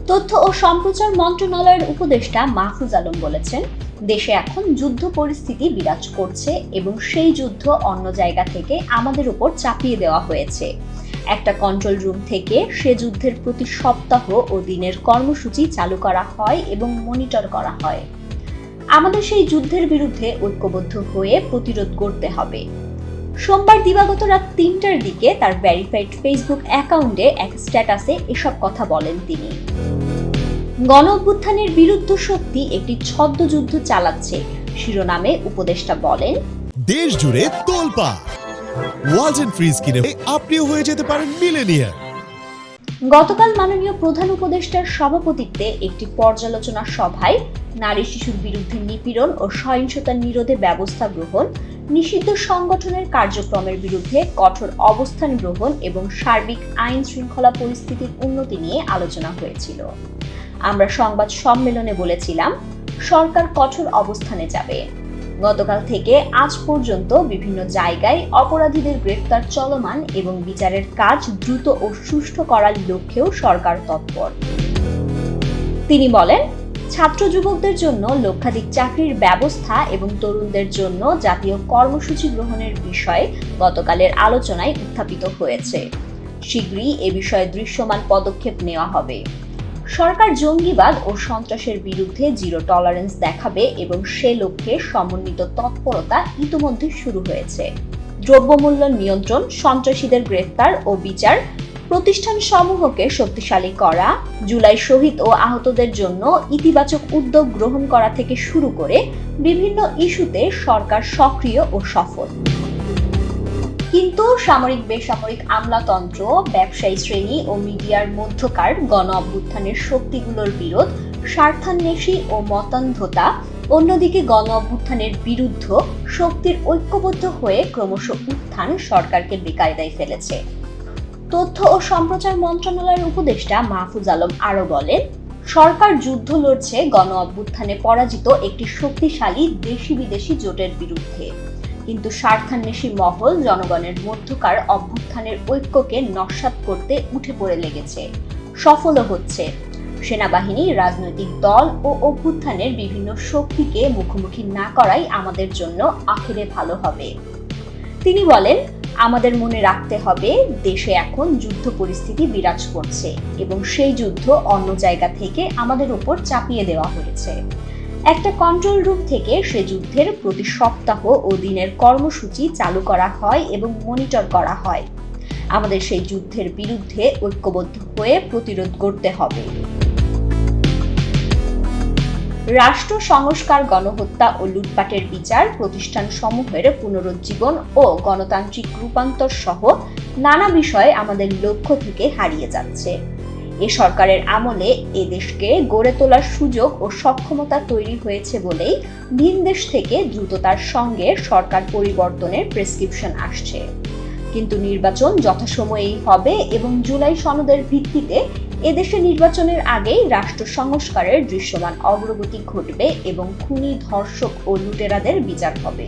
তথ্য ও সম্প্রচার মন্ত্রণালয়ের উপদেষ্টা মাহফুজ আলম বলেছেন, দেশে এখন যুদ্ধ পরিস্থিতি বিরাজ করছে এবং সেই যুদ্ধ অন্য জায়গা থেকে আমাদের উপর চাপিয়ে দেওয়া হয়েছে। একটা কন্ট্রোল রুম থেকে সে যুদ্ধের প্রতি সপ্তাহ ও দিনের কর্মসূচি চালু করা হয় এবং মনিটর করা হয়। আমাদের সেই যুদ্ধের বিরুদ্ধে ঐক্যবদ্ধ হয়ে প্রতিরোধ করতে হবে। সোমবার দিবাগত রাত ৩টার দিকে তার ভেরিফাইড ফেসবুক অ্যাকাউন্টে এক স্ট্যাটাসে এসব কথা বলেন তিনি। গণ অভ্যুত্থানের বিরুদ্ধ শক্তি একটি ছদ্মযুদ্ধ চালাচ্ছে শিরোনামে উপদেষ্টা বলেন, দেশ জুড়ে তোলপাড় ওয়ালটন ফ্রিজ কিনে আপনিও হয়ে যেতে পারেন মিলেনিয়ার। গতকাল মাননীয় প্রধান উপদেষ্টার সভাপতিত্বে একটি পর্যালোচনা সভায় নারী শিশুর বিরুদ্ধে নিপীড়ন ও সহিংসতা নিরোধে ব্যবস্থা গ্রহণ, নিষিদ্ধ সংগঠনের কার্যক্রমের বিরুদ্ধে কঠোর অবস্থান গ্রহণ এবং সার্বিক আইন শৃঙ্খলা পরিস্থিতির উন্নতি নিয়ে আলোচনা হয়েছিল। আমরা সংবাদ সম্মেলনে বলেছিলাম, সরকার কঠোর অবস্থানে যাবে। গতকাল থেকে আজ পর্যন্ত বিভিন্ন জায়গায় অপরাধীদের গ্রেফতার চলমান এবং বিচারের কাজ দ্রুত ও সুষ্ঠু করার লক্ষ্যেও সরকার তৎপর। তিনি বলেন, ছাত্র যুবকদের জন্য লক্ষাধিক চাকরির ব্যবস্থা এবং তরুণদের জন্য জাতীয় কর্মসূচি গ্রহণের বিষয়ে গতকালের আলোচনায় উত্থাপিত হয়েছে। শীঘ্রই এ বিষয়ে দৃশ্যমান পদক্ষেপ নেওয়া হবে। সরকার জঙ্গিবাদ ও সন্ত্রাসের বিরুদ্ধে জিরো টলারেন্স দেখাবে এবং সে লক্ষ্যে সমন্বিত তৎপরতা ইতিমধ্যে শুরু হয়েছে। দ্রব্যমূল্য নিয়ন্ত্রণ, সন্ত্রাসীদের গ্রেফতার ও বিচার, প্রতিষ্ঠানসমূহকে শক্তিশালী করা, জুলাই শহীদ ও আহতদের জন্য ইতিবাচক উদ্যোগ গ্রহণ করা থেকে শুরু করে বিভিন্ন ইস্যুতে সরকার সক্রিয় ও সফল। কিন্তু সামরিক বেসামরিক আমলাতন্ত্র, ব্যবসায়ী শ্রেণী ও মিডিয়ার মধ্যকার গণ অভ্যুত্থানের শক্তিগুলোর বিরোধ, স্বার্থান্বেষী ও মতান্ধতা, অন্যদিকে গণ অভ্যুত্থানের বিরুদ্ধ শক্তির ঐক্যবদ্ধ হয়ে ক্রমশ উত্থান সরকারকে বেকায়দায় ফেলেছে। তথ্য ও সম্প্রচার মন্ত্রণালয়ের উপদেষ্টা মাহফুজ আলম আরও বলেন, সরকার যুদ্ধ লড়ছে গণ অভ্যুত্থানে পরাজিত একটি শক্তিশালী দেশি বিদেশি জোটের বিরুদ্ধে। কিন্তু স্বার্থান্বেষী মহল জনগণের মধ্যকার অভ্যুত্থানের ঐক্যকে নস্যাৎ করতে উঠে পড়ে লেগেছে, সফলও হচ্ছে। সেনাবাহিনী, রাজনৈতিক দল ও অভ্যুত্থানের বিভিন্ন শক্তিকে মুখোমুখি না করাই আমাদের জন্য আখেরে ভালো হবে। তিনি বলেন, আমাদের মনে রাখতে হবে, দেশে এখন যুদ্ধ পরিস্থিতি বিরাজ করছে এবং সেই যুদ্ধ অন্য জায়গা থেকে আমাদের উপর চাপিয়ে দেওয়া হয়েছে। একটা কন্ট্রোল রুম থেকে সে যুদ্ধের প্রতি সপ্তাহ ও দিনের কর্মসূচি চালু করা হয় এবং মনিটর করা হয়। আমাদের সেই যুদ্ধের বিরুদ্ধে ঐক্যবদ্ধ হয়ে প্রতিরোধ করতে হবে। রাষ্ট্র সংস্কার, গণহত্যা ও লুটপাটের বিচার, প্রতিষ্ঠান সমূহের পুনরুজ্জীবন ও গণতান্ত্রিক রূপান্তর সহ নানা বিষয় আমাদের লক্ষ্য থেকে হারিয়ে যাচ্ছে। এ সরকারের আমলে এ দেশকে গড়ে তোলার সুযোগ ও সক্ষমতা তৈরি হয়েছে বলেই ভিন দেশ থেকে দ্রুততার সঙ্গে সরকার পরিবর্তনের প্রেসক্রিপশন আসছে। কিন্তু নির্বাচন যথাসময়েই হবে এবং জুলাই সনদের ভিত্তিতে এদেশে নির্বাচনের আগেই রাষ্ট্র সংস্কারের দৃশ্যমান অগ্রগতি ঘটবে এবং খুনি, ধর্ষক ও লুটেরাদের বিচার হবে।